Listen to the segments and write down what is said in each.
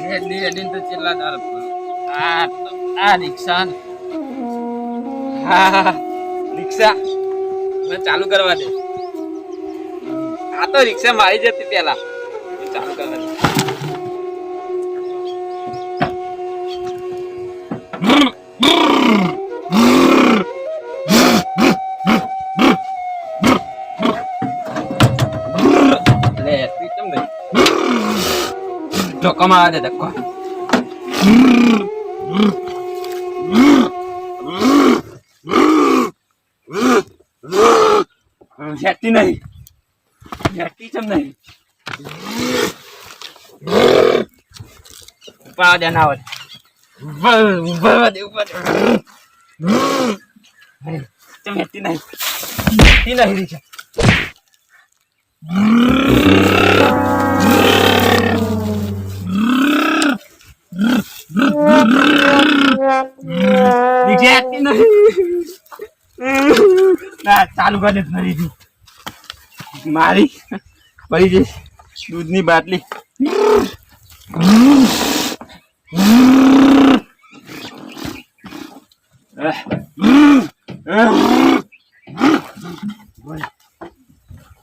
હેડી તો ચેલા દાર આ રિક્ષા હા રિક્ષા મને ચાલુ કરવા દે. આ તો રિક્ષા મારી જતી પેલા ચાલુ કરવા દે. ધક્કો મારા દે ધક્કો. હેતી નહીં હેતી ચમ નહીં ઉપાડ દે ના આવે ઉભા દે ચમ હેતી નહીં રીક્ષા. ચાલુ કરી ફરીથી મારી પડી જઈશ દૂધની બાટલી.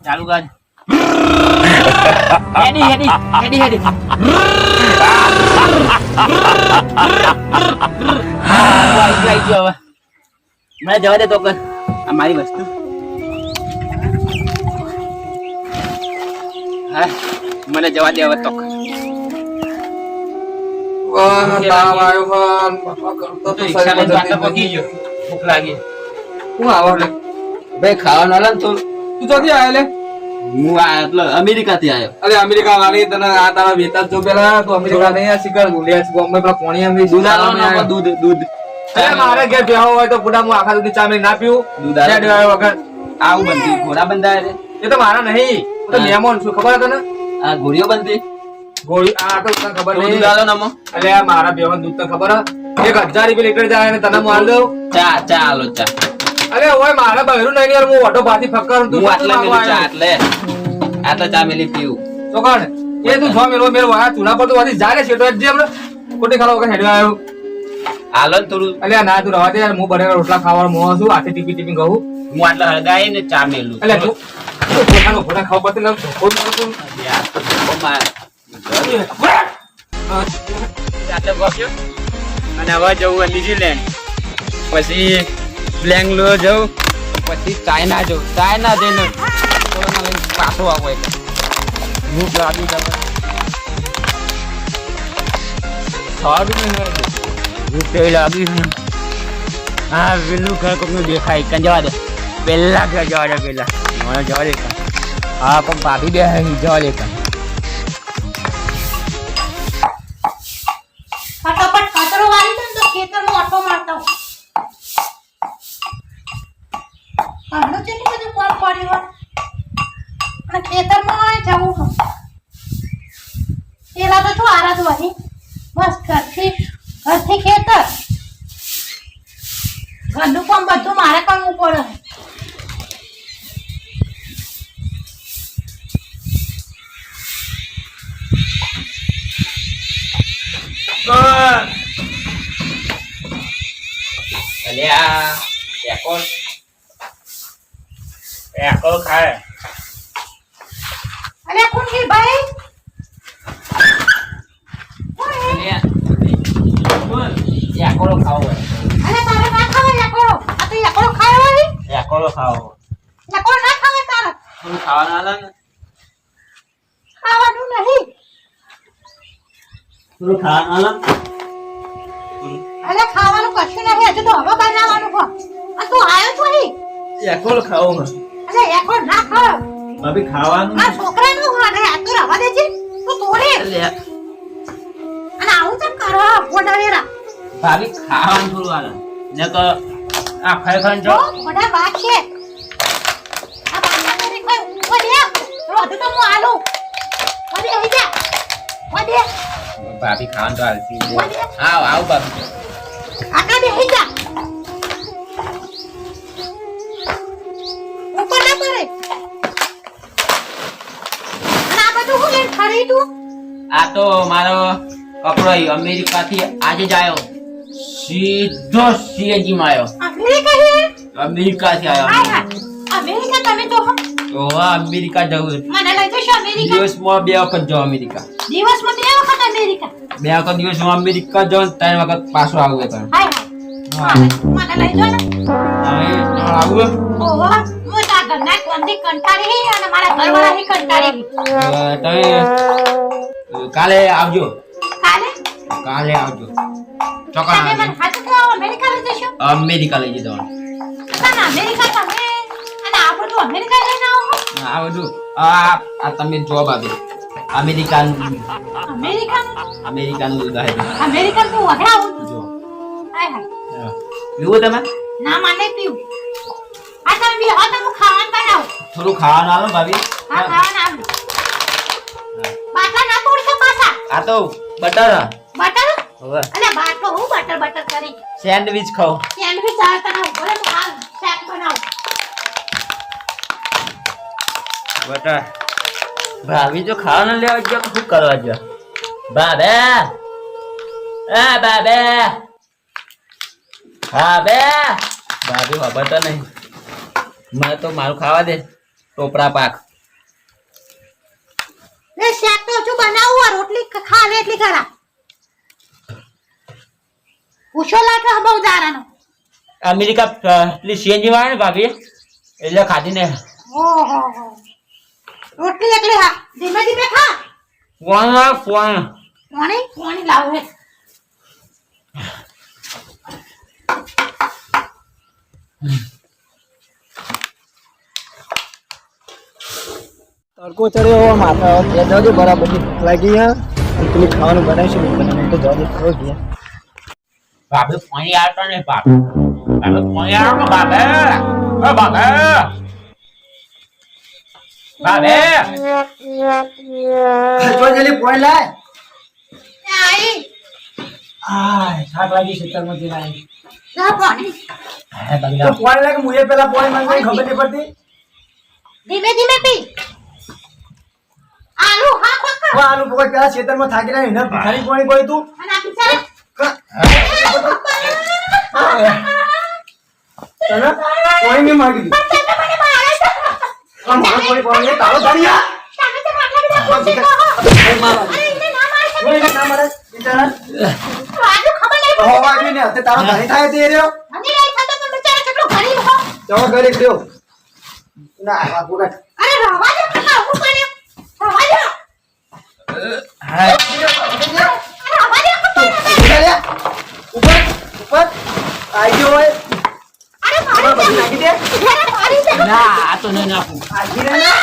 ચાલુ કર હેડી હેડી હેડી હેડી મને જવા દે તો કર આ મારી વસ્તુ. હા મને જવા દે હવે તો ભૂખ લાગી. હું આવો ભાઈ ખાવાનું આલે તો તું ક્યાંથી આવ્યો લે? હું એટલે અમેરિકા થી આવ્યો. અરે અમેરિકા વાળી તને આ તારા વેતા જો પેલા તો અમેરિકા નહીં આ શિકાર લે બોમ્બે પેલા કોણી એમ દૂધ દૂધ મારે ઘેર બેહો હોય તો પૂડા હું આખા દૂધ ચા ના પીવું દૂધ વગર આવું બનતી ઘોડા બંધાય છે એ તો મારા નહીં તો મહેમાન છું ખબર તને આ ગોળીઓ બનતી ગોળી આ તો તને ખબર નહીં દૂધ આલો નમો એટલે આ મારા બેહન દૂધ તને ખબર 1000 રૂપિયા લીટર જાય અને તને હું આલ દઉં ચા ચા આલો ચા. અરે ઓય મારા બહેરું નહીં યાર હું ઓટો પાથી ફક્કર તું આટલે મેલી ચા આટલે આ તો ચા મેલી પીવું તો કોણ એ તું જો મેરો આ ચૂલા પર તો વાથી જાય છે તો જે આપણે કોટી ખાલો વગર હેડવા આવ્યો હાલો થોડું. અલ્યા ના તું રવા દે યાર હું બરેલા રોટલા ખાવાનો મોહ છું હાથે ટીપી ટીપી કહું હું આટલા હળગાઈ ને ચા મેલું. અલ્યા તું પોતાનો ઘોડા ખાવ પતે ન ખોદ કરું યાર ઓ માર આટલે ગોપ્યો અને હવે જવું ન્યુઝીલેન્ડ પછી બેંગ્લોર જવું પછી ચાઇના જવું ચાઇના જઈને કોરોના લઈને પાછો આવો એટલે હું ગાડી જવા સારું નહીં ભૂખ લાગી. હા પેલું ઘર કોકનું દેખાય કાં જવા દે પેલા ઘર જવા દે પેલા મને જવા દે કાં હા પણ ભાભી બે જવા દે કાં ફટાફટ કચરો વાળી દે તો ખેતરનો ઓટો મારતો આનો છે ને બધું કોણ પડ્યું અને ખેતરમાં જવું પેલા તો શું આરાધ વહી બસ ઘરથી ખેતર ઘરનું કામ બધું મારે કરવું પડે. ખાય અરે કોણ કે ભાઈ યાકોળો ખાવો અરે તારે ના ખાવે યાકોળો આ તો યાકોળો ખાયો હોય યાકોળો ખાવો યાકોળો ના ખાવે તારે થોડું ખાવાનું આલે ને ખાવાનું નહીં થોડું ખાવાનું આલે અરે ખાવાનું કશું નહીં હજુ તો હવે બનાવવાનું છે આ તું આયો તો નહીં યાકોળો ખાવો ને અરે યાકોળો ના ખાવ ભાભી ખાવાનું આ છોકરાનું હારે આ તો રવા દેજે તો તોરે અને આવું તો કરો બોડાવેરા ભાભી ખાવાનું થોડું આલે ને તો આ ખાઈ ખાઈ જો બોડા બાકી આ બાંધા ને કોઈ ઓડે રોડ તો હું આલું ઓડે આવી જા ઓડે ભાભી ખાવાનું તો આલતી આવ આવ ભાભી આકા દે આવી જા ઉપર ના પડે આ બધું હું લઈને ખરી તું આ તો મારો કપડો અમેરિકાથી આજે જ આવ્યો, સીધો CNG માં આવ્યો. અમેરિકાથી આવ્યો. અમેરિકા તમે તો તો અમેરિકા જવું છે. મને લઈ જશો અમેરિકા? દિવસમાં 2 વખત જાઉં અમેરિકા. દિવસમાં 2 વખત અમેરિકા? 2 વખત દિવસમાં અમેરિકા જાઉં, 3 વખત પાછો આવું એટલે. હાય મને લઈ જો ને. આવું ઓહો હું તા ઘરના કોંદી કંટાળી અને મારા ઘરવાળા કંટાળી. તમે કાલે આવજો. કાલે આવજો તમે મને હાથ તો અમેરિકા લઈ જશો? અમેરિકા લઈ જજો. ના અમેરિકા તમે અને આ બધું અમેરિકા લઈને આવો? આ બધું આ તમે જોબ આપે અમેરિકાનું ઉદાહરણ તો વગડાવું જો. હાય હાય પીવું તમે? ના મને પીવું. આ તમે બી હા તો ખાવાનું બનાવો. થોડું ખાવાનું આલો ભાભી. હા ખાવાનું આલો. બાટલા ના તોડશો પાછા? આ તો બટર. હવે અલે બાટલો હું બટર કરી સેન્ડવિચ ખાઓ. સેન્ડવિચ આ તને બોલે તો હાલ શેક બનાવ. બટર ભાભી જો ખાવાનું લેવા ગયો તો શું કરવા ગયો? બાબે ભાભી વાપરતા નહીં. મને તો મારું ખાવા દે. ટોપરા પાક લે શેક તો જો બનાવું આ રોટલી ખા લે એટલી ખરા. પૂછો લાટો બહુ દારાનો. અમેરિકા પેલી CNG વાળા ને ભાભી એટલે ખાધી ને. ઓહો રોટલી એકલી હા ધીમે ધીમે ખા. ફોન પાણી લાવ હે. તડકો ચડ્યો માથા કે જાજો બરાબર ભૂખ લાગી હે પેલી ખાવાનું બનાવીશું બનાવીને તો જાજો ખરો ગયા. ભાભી પાણી આવતો ને ભાભી પાણી આવતો ભાભે જો જલી પોઈ લાય. આઈ આ 7 વાગે ખેતરમાં જઈને આવી. ના પાણી તો પોઈ લાય કે મુએ પેલા પોઈ માંગવાની ખબર નહીં પડતી. ધીમે ધીમે પી. આલુ હા પકડ. ઓ આલુ પકડ પેલા ખેતરમાં થાકી રહ્યા ને ભિખારી પોણી પોઈ તું. અને આ બિચારા તને પોઈ મે માગી દી. તમે મને મારે છે. કોણ પોઈ પોઈ તારો ધરિયા. તમે તો આટલા બધા પૂછી કહો. અરે એને ના મારે. ઓય ના મારે બિચારા. આજુ ખબર નહીં. હો વાગી ને તે તારો ધરી થાય તે રહ્યો. મને નહીં થતો પણ બિચારા કેટલો ગરીબ હો. જવા ગરીબ રહ્યો. ના આ પૂરા. અરે રવા દે કાકા હું કરે. રવા દે. હા રવા દે ઉપર આઈ ગયો હોય. અરે મારી દે. નાખી દે. અરે મારી દે. ના આ તો નહીં નાખું. આજી રે ના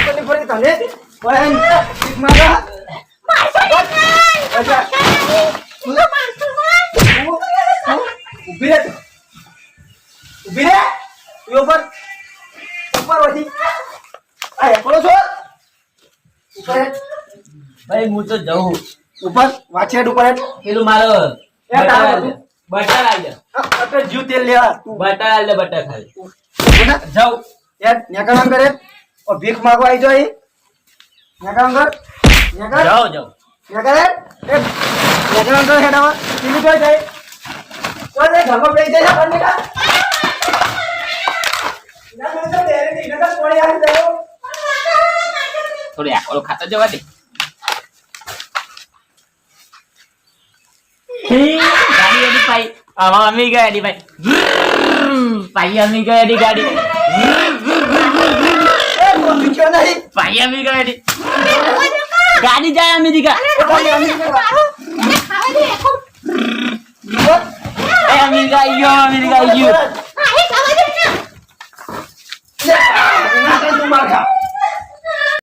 કોની ફરી તને ઓય ઠીક મારા મારસો નહીં. અચ્છા તું મારસો નહીં. ઉભી રે એ ઉપર વધી આ એકલો છો ઉપર ભાઈ હું તો જઉં. ઉપર વાછેડ ઉપર પેલું મારો એ તારું બટર આવી જા. આપણે જીવ તેલ લેવા તું બટર આવી જા. બટર ખાલી ના જાઉં. યાર નેકળામ કરે ઓ ભીખ માંગવા આવી જોઈ નેકળામ કર નેકળ જાઉં નેકળ એ નેકળામ કર હેડાવા ટીવી જોઈ જાય ઓય ઘરમાં બેસી જાય બંને કા ના મને તો દેરે ની નકા કોણી આવી જાય થોડી આકોલો ખાતા જવા દે. ગાડી એની પાઈ આમાં અમી ગયા એની પાઈ પાઈ અમી ગયા એની ગાડી એ પીછો નહીં પાઈ અમી ગયા એની ગાડી જાય અમેરિકા. ખાવા દે. અમેરિકા ગયો.